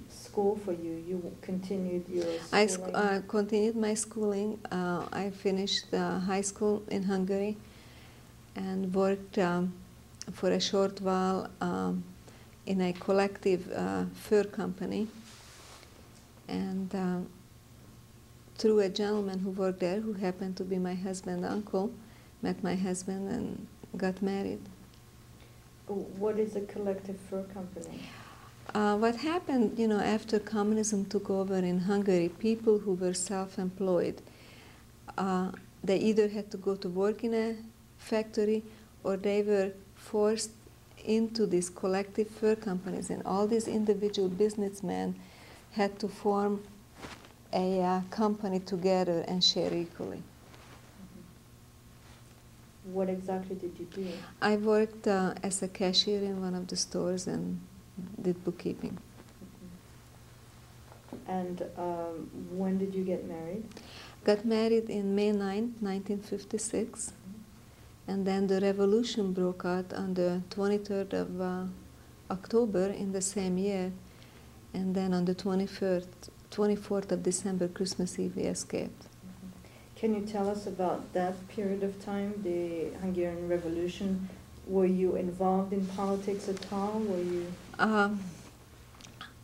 school for you, you continued your schooling? I continued my schooling. I finished high school in Hungary and worked for a short while in a collective fur company. And through a gentleman who worked there, who happened to be my husband's uncle, met my husband and got married. What is a collective fur company? What happened, after communism took over in Hungary, people who were self-employed, they either had to go to work in a factory or they were forced into these collective fur companies, and all these individual businessmen had to form a company together and share equally. What exactly did you do? I worked as a cashier in one of the stores and did bookkeeping. And when did you get married? Got married in May 9, 1956. And then the revolution broke out on the 23rd of October in the same year. And then on the 24th of December, Christmas Eve, we escaped. Can you tell us about that period of time, the Hungarian Revolution? Were you involved in politics at all? Were you?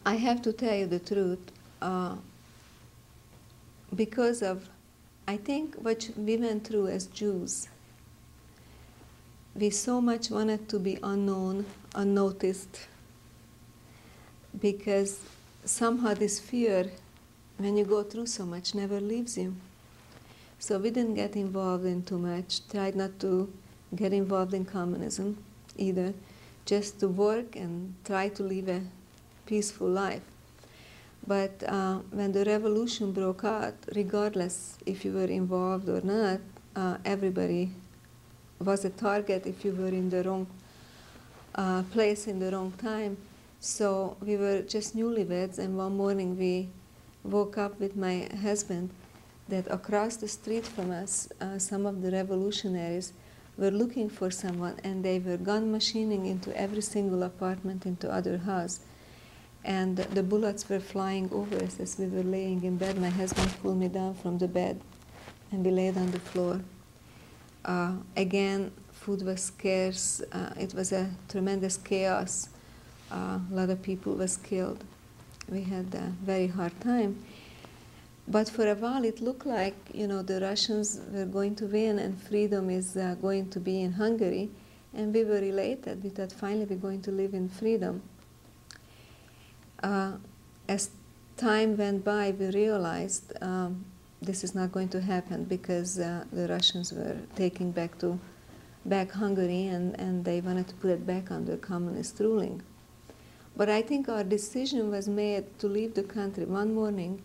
I have to tell you the truth. Because of, I think, what we went through as Jews, we so much wanted to be unknown, unnoticed, because somehow this fear, when you go through so much, never leaves you. So we didn't get involved in too much, tried not to get involved in communism. either, just to work and try to live a peaceful life. But when the revolution broke out, regardless if you were involved or not, everybody was a target if you were in the wrong place in the wrong time. So we were just newlyweds, and one morning we woke up with my husband that across the street from us, some of the revolutionaries were looking for someone, and they were gun machining into every single apartment, into other house. And the bullets were flying over us as we were laying in bed. My husband pulled me down from the bed, and we laid on the floor. Again, food was scarce. It was a tremendous chaos. A lot of people was killed. We had a very hard time. But for a while, it looked like, you know, the Russians were going to win and freedom is going to be in Hungary. And we were elated. We thought finally we're going to live in freedom. As time went by, we realized this is not going to happen because the Russians were taking back Hungary, and they wanted to put it back under communist ruling. But I think our decision was made to leave the country. One morning,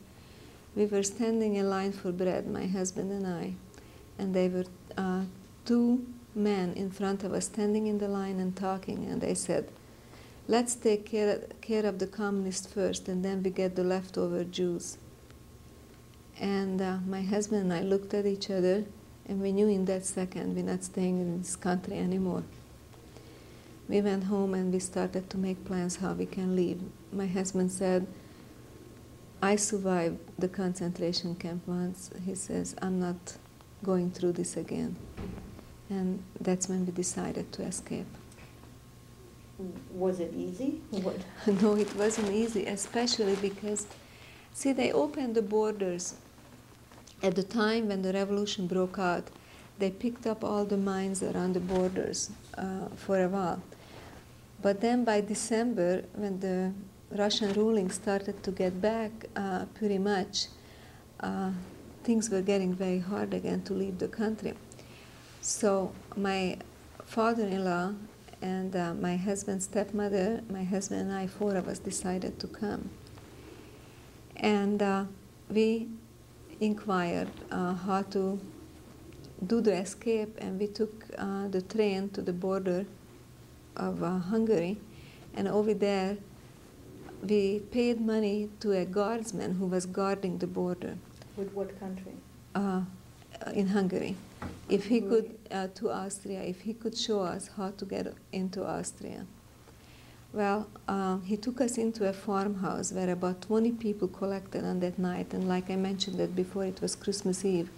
we were standing in line for bread, my husband and I, and there were two men in front of us standing in the line and talking, and they said, let's take care of the communists first, and then we get the leftover Jews. And my husband and I looked at each other, and we knew in that second we're not staying in this country anymore. We went home and we started to make plans how we can leave. My husband said, I survived the concentration camp once. He says, I'm not going through this again. And that's when we decided to escape. Was it easy? What? No, it wasn't easy, especially because, see, they opened the borders. At the time when the revolution broke out, they picked up all the mines around the borders for a while. But then by December, when the Russian ruling started to get back pretty much, things were getting very hard again to leave the country. So my father-in-law and my husband's stepmother, my husband and I, four of us decided to come. And we inquired how to do the escape, and we took the train to the border of Hungary, and over there we paid money to a guardsman who was guarding the border. With what country? In Hungary. If he could, to Austria, if he could show us how to get into Austria. Well, he took us into a farmhouse where about 20 people collected on that night, and like I mentioned that before, it was Christmas Eve.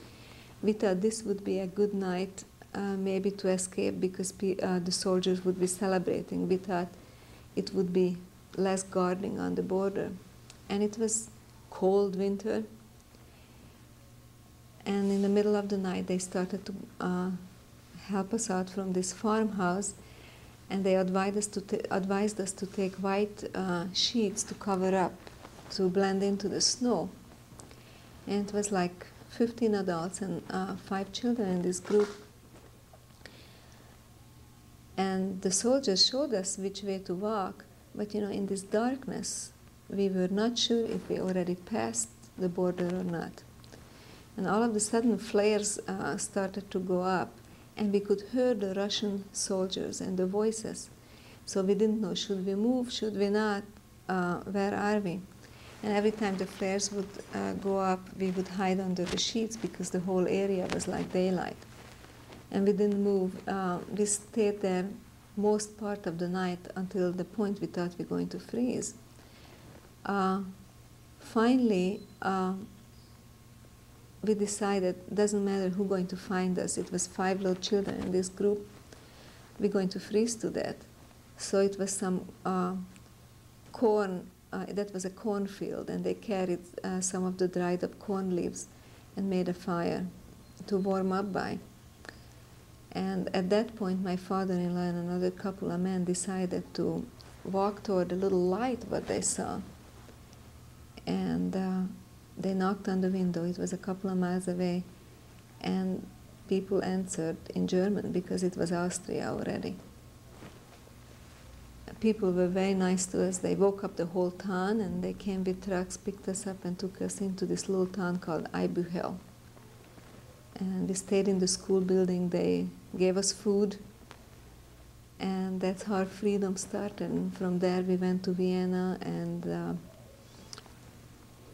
We thought this would be a good night maybe to escape because the soldiers would be celebrating. We thought it would be less guarding on the border. And it was cold winter. And in the middle of the night, they started to help us out from this farmhouse, and they advised us to take white sheets to cover up, to blend into the snow. And it was like 15 adults and 5 children in this group. And the soldiers showed us which way to walk, but you know, in this darkness, we were not sure if we already passed the border or not. And all of a sudden, flares started to go up, and we could hear the Russian soldiers and the voices. So we didn't know, should we move, should we not, where are we? And every time the flares would go up, we would hide under the sheets because the whole area was like daylight. And we didn't move. We stayed there most part of the night until the point we thought we were going to freeze. Finally, we decided, doesn't matter who's going to find us. It was 5 little children in this group. We're going to freeze to death. So it was some corn, that was a cornfield, and they carried some of the dried up corn leaves and made a fire to warm up by. And at that point, my father-in-law and another couple of men decided to walk toward the little light what they saw. And they knocked on the window. It was a couple of miles away. And people answered in German because it was Austria already. people were very nice to us. They woke up the whole town, and they came with trucks, picked us up, and took us into this little town called Aibuhel. And we stayed in the school building. They gave us food, and that's how our freedom started. And from there we went to Vienna and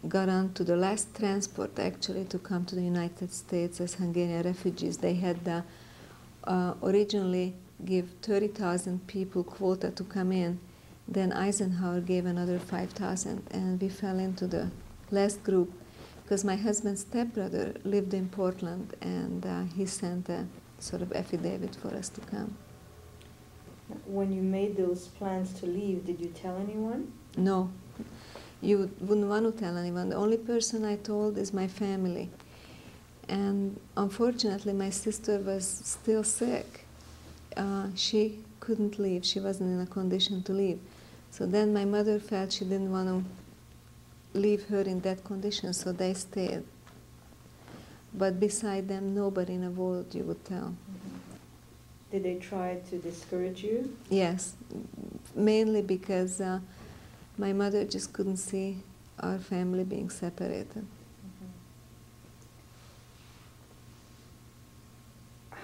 got on to the last transport, actually, to come to the United States as Hungarian refugees. They had originally give 30,000 people quota to come in. Then Eisenhower gave another 5,000, and we fell into the last group because my husband's stepbrother lived in Portland, and he sent a sort of affidavit for us to come. When you made those plans to leave, did you tell anyone? No, you wouldn't want to tell anyone. The only person I told is my family. And unfortunately, my sister was still sick. She couldn't leave. She wasn't in a condition to leave. So then my mother felt she didn't want to leave her in that condition, so they stayed. But beside them, nobody in the world you would tell. Mm-hmm. Did they try to discourage you? Yes, mainly because my mother just couldn't see our family being separated.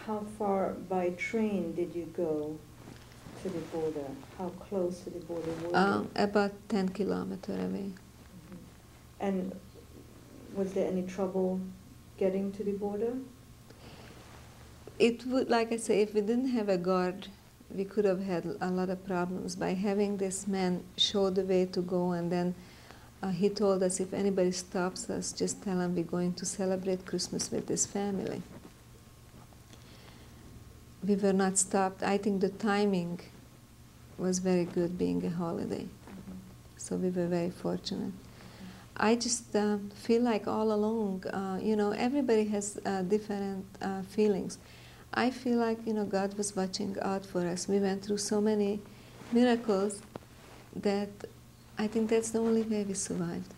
How far by train did you go to the border? How close to the border were you? About 10 kilometers away. And was there any trouble getting to the border? It would, like I say, if we didn't have a guard, we could have had a lot of problems. By having this man show the way to go, and then he told us if anybody stops us, just tell them we're going to celebrate Christmas with this family. We were not stopped. I think the timing was very good, being a holiday. So we were very fortunate. I just feel like all along, everybody has different feelings. I feel like, God was watching out for us. We went through so many miracles that I think that's the only way we survived.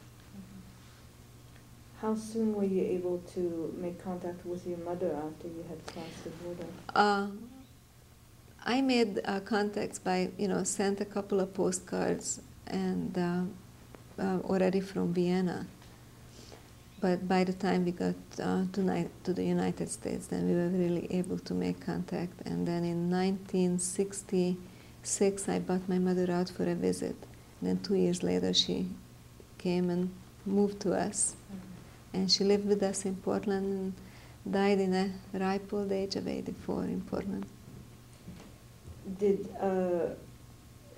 How soon were you able to make contact with your mother after you had crossed the border? I made contacts by, sent a couple of postcards and already from Vienna. But by the time we got to the United States, then we were really able to make contact. And then in 1966, I brought my mother out for a visit. And then 2 years later, she came and moved to us. And she lived with us in Portland and died in a ripe old age of 84 in Portland. Did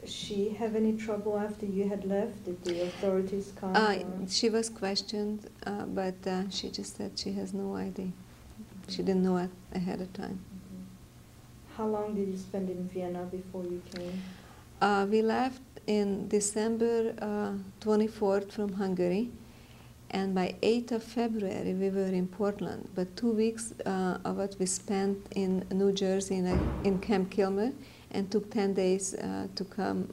she have any trouble after you had left? Did the authorities come? She was questioned, but she just said she has no idea. She didn't know it ahead of time. How long did you spend in Vienna before you came? We left in December 24th from Hungary, and by 8th of February we were in Portland. But 2 weeks of it we spent in New Jersey in Camp Kilmer, and took 10 days to come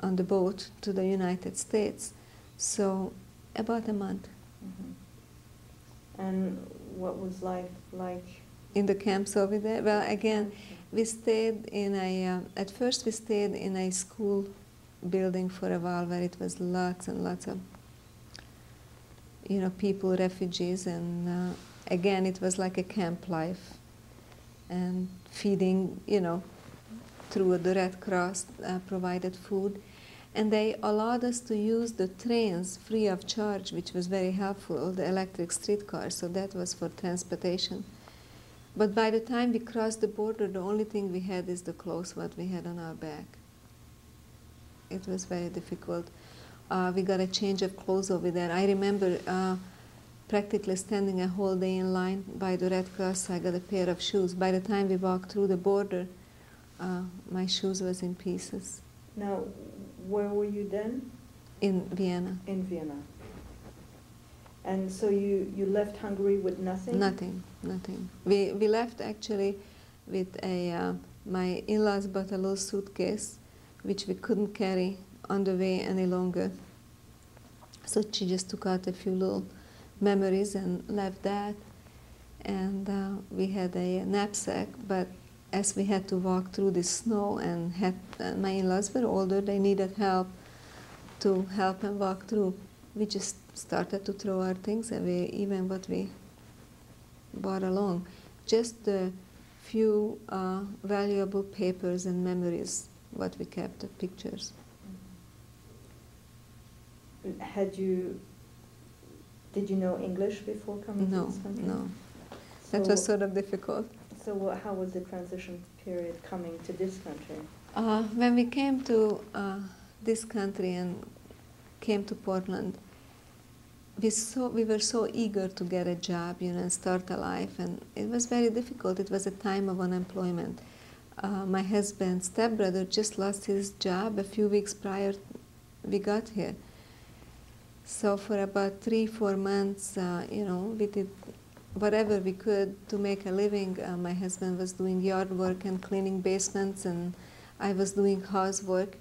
on the boat to the United States. So about a month. And what was life like? In the camps over there? Well, again, we stayed in at first we stayed in a school building for a while where it was lots and lots of, people, refugees, and again, it was like a camp life. And feeding, through the Red Cross provided food. And they allowed us to use the trains free of charge, which was very helpful, the electric streetcars, so that was for transportation. But by the time we crossed the border, the only thing we had is the clothes what we had on our back. It was very difficult. We got a change of clothes over there. I remember practically standing a whole day in line by the Red Cross. I got a pair of shoes. By the time we walked through the border, my shoes was in pieces. Now, where were you then? In Vienna. In Vienna. And so you left Hungary with nothing? Nothing. We left actually with my in-laws bought a little suitcase, which we couldn't carry on the way any longer. So she just took out a few little memories and left that. And we had a knapsack, but as we had to walk through the snow, and my in-laws were older, they needed help to help them walk through. We just started to throw our things away, even what we brought along. Just the few valuable papers and memories, what we kept, the pictures. Did you know English before coming to this country? No. That was sort of difficult. So how was the transition period coming to this country? When we came to this country and came to Portland, we were so eager to get a job, and start a life, and it was very difficult. It was a time of unemployment. My husband's stepbrother just lost his job a few weeks prior we got here. So for about 3-4 months, we did whatever we could to make a living. My husband was doing yard work and cleaning basements, and I was doing housework.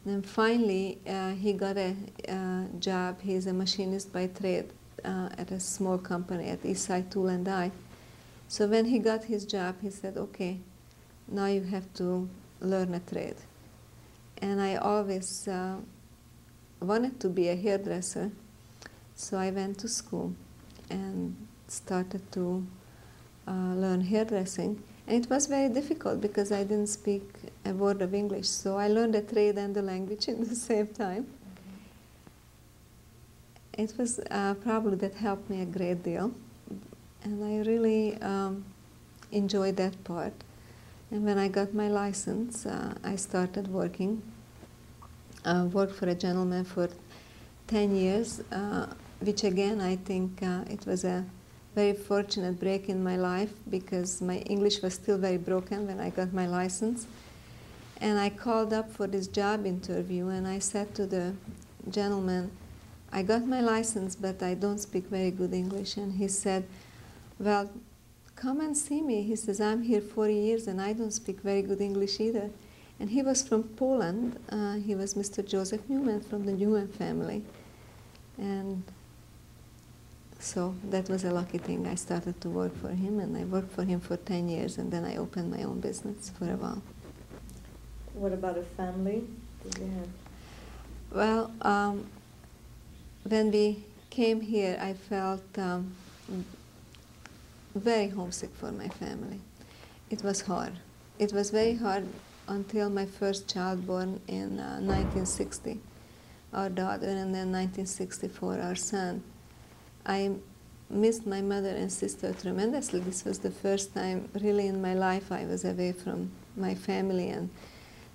Then finally, he got a job. He's a machinist by trade at a small company at Eastside Tool and Die. So when he got his job, he said, okay, now you have to learn a trade. And I always wanted to be a hairdresser, so I went to school and started to learn hairdressing. And it was very difficult because I didn't speak a word of English, so I learned the trade and the language at the same time. It was probably that helped me a great deal, and I really enjoyed that part. And when I got my license, I started working. Worked for a gentleman for 10 years, which again, I think it was a very fortunate break in my life because my English was still very broken when I got my license. And I called up for this job interview, and I said to the gentleman, I got my license, but I don't speak very good English. And he said, well, come and see me. He says, I'm here 40 years and I don't speak very good English either. And he was from Poland. He was Mr. Joseph Newman from the Newman family. And so that was a lucky thing. I started to work for him, and I worked for him for 10 years, and then I opened my own business for a while. What about a family? Did you have? Well, when we came here, I felt very homesick for my family. It was hard. It was very hard until my first child born in 1960, our daughter, and then 1964, our son. I missed my mother and sister tremendously. This was the first time really in my life I was away from my family and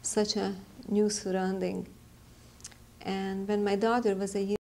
such a new surrounding. And when my daughter was 1